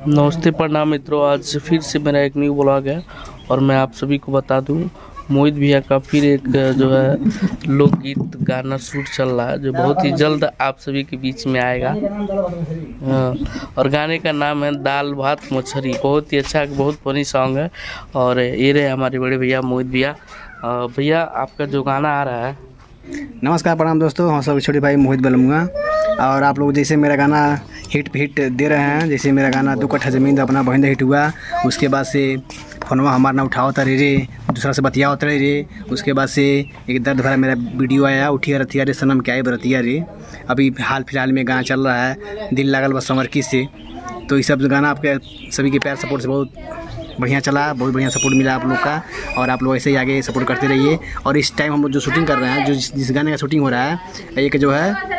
नमस्ते प्रणाम मित्रों, आज फिर से मेरा एक न्यू ब्लॉग है और मैं आप सभी को बता दूं मोहित भैया का फिर एक जो है लोकगीत गाना शूट चल रहा है जो बहुत ही जल्द आप सभी के बीच में आएगा। और गाने का नाम है दाल भात मछली। बहुत ही अच्छा, बहुत फनी सॉन्ग है। और ये रहे हमारे बड़े भैया मोहित भैया। भैया आपका जो गाना आ रहा है। नमस्कार प्रणाम दोस्तों, हम सब छोटे भाई मोहित बलमुआ। और आप लोग जैसे मेरा गाना हिट पे हिट दे रहे हैं, जैसे मेरा गाना 2 कट्ठा ज़मीन अपना बहिंदा हिट हुआ, उसके बाद से फोनवा हमारा ना उठाओ तरे रे, दूसरा से बतिया उतरे रे। उसके बाद से एक दर्द भरा मेरा वीडियो आया, उठिया रतिया रे सनम क्या बरतिया रे। अभी हाल फिलहाल में गाना चल रहा है दिल लागल बस समर की से। तो ये सब गाना आपके सभी के प्यार सपोर्ट से बहुत बढ़िया चला, बहुत बढ़िया सपोर्ट मिला आप लोग का। और आप लोग ऐसे ही आगे सपोर्ट करते रहिए। और इस टाइम हम लोग जो शूटिंग कर रहे हैं, जो जिस गाने का शूटिंग हो रहा है, एक जो है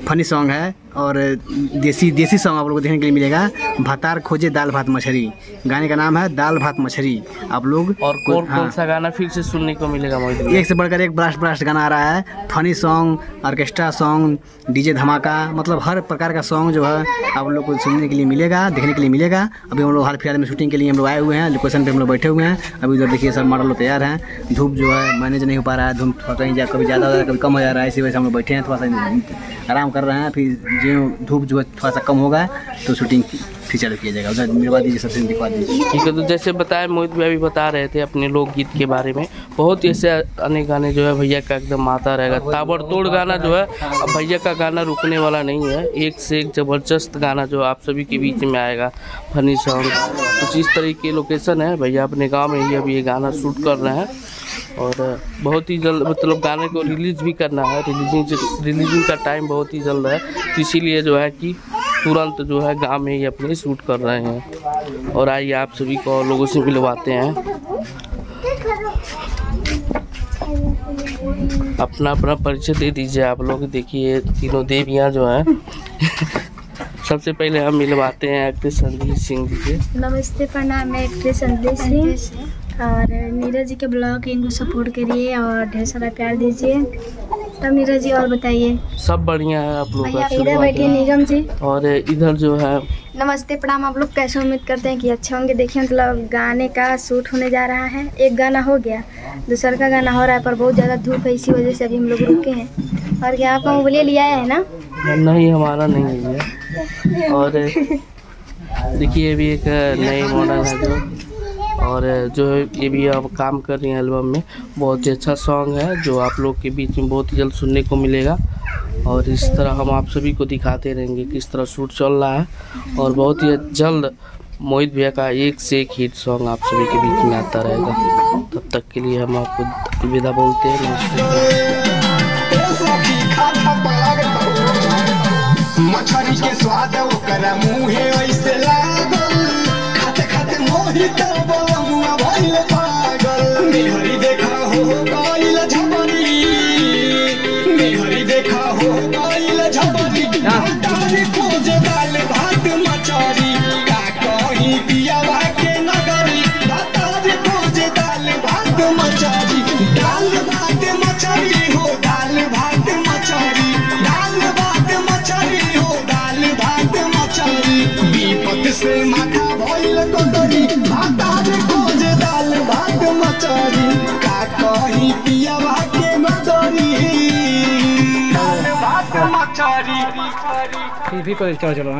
फनी सॉन्ग है और देसी सॉन्ग आप लोग को देखने के लिए मिलेगा। भतार खोजे दाल भात मछली, गाने का नाम है दाल भात मछली। आप लोग और कौन सा गाना फिर से सुनने को मिलेगा? एक से बढ़कर एक ब्लास्ट गाना आ रहा है। Funny song, orchestra song, DJ धमाका, मतलब हर प्रकार का सॉन्ग जो है आप लोग को सुनने के लिए मिलेगा, देखने के लिए मिलेगा। अभी हम लोग हाल फिलहाल में शूटिंग के लिए हम लोग आए हुए हैं, लोकेशन पे हम लोग बैठे हुए हैं। अभी उधर देखिए सब मॉडल लोग तैयार हैं। धूप जो है मैनेज नहीं हो पा रहा है, धूप कहीं कभी ज़्यादा हो रहा है, कभी कम हो जा रहा है। इसी वजह से हम लोग बैठे हैं, थोड़ा सा आराम कर रहे हैं। फिर जो धूप जो है थोड़ा सा कम होगा तो शूटिंग फिर चालू किया जाएगा। उधर मिलवा दीजिए, सबसे दिखवा दीजिए। ठीक है। तो जैसे बताया मोहित भैया भी बता रहे थे अपने लोकगीत के बारे में, बहुत ही ऐसे अनेक गाने जो है भैया का एकदम आता रहेगा। ताबड़तोड़ गाना जो है, अब भैया का गाना रुकने वाला नहीं है। एक से एक जबरदस्त गाना जो आप सभी के बीच में आएगा। फनी सॉन्ग कुछ इस तरह की लोकेशन है। भैया अपने गाँव में ही अभी ये गाना शूट कर रहे हैं और बहुत ही जल्द मतलब गाने को रिलीज़ भी करना है। रिलीजिंग का टाइम बहुत ही जल्द है, तो इसीलिए जो है कि तुरंत जो है गांव में ही अपने शूट कर रहे हैं। और आइए आप सभी को और लोगों से मिलवाते हैं। अपना परिचय दे दीजिए आप लोग। देखिए तीनों देवियाँ जो हैं सबसे पहले हम मिलवाते हैं एक्ट्रेस संदीप सिंह जी से। नमस्ते प्रणाम, मैं एक्ट्रेस संदीप सिंह। और नीरज जी के ब्लॉग इनको सपोर्ट करिए और ढेर सारा प्यार दीजिए। तब नीरज जी और बताइए। सब बढ़िया है आप लोग का। इधर बैठिए निगम जी। और इधर जो है नमस्ते प्रणाम। आप लोग कैसे? उम्मीद करते हैं कि अच्छे होंगे। देखिए मतलब गाने का शूट होने जा रहा है। एक गाना हो गया, दूसरा का गाना हो रहा है, पर बहुत ज़्यादा धूप है, इसी वजह से अभी हम लोग रुके हैं। और क्या आपका मोबाइल लिया है ना? नहीं, हमारा नहीं है। और देखिए ये भी एक नई मॉडल है जो, और जो ये भी अब काम कर रही हैं एल्बम में। बहुत ही अच्छा सॉन्ग है जो आप लोग के बीच में बहुत ही जल्द सुनने को मिलेगा। और इस तरह हम आप सभी को दिखाते रहेंगे किस तरह शूट चल रहा है। और बहुत ही जल्द मोहित भैया का एक से एक हिट सॉन्ग आप सभी के बीच में आता रहेगा। तब तक के लिए हम आपको विदा बोलते हैं। मछली के स्वाद ओकरा मुहे ऐसे लागल, खाते खाते मोहित बलमुआ भइल पागल। मेहरी देखा हो गइल झबरी, मेहरी देखा हो गइल झबरी। तारी खोजे दाल भात मछली, का कहीं पियावा के नगरी। तारी खोजे दाल भात मछली, दाल भात मछली हो, दाल भात मछली, दाल भात मछली हो, दाल भात मछली। विपत से माथा भइल कोतरी, तारी खोजे दाल भात मछली, का कहीं पियावा के नगरी। दाल भात मछली। चलो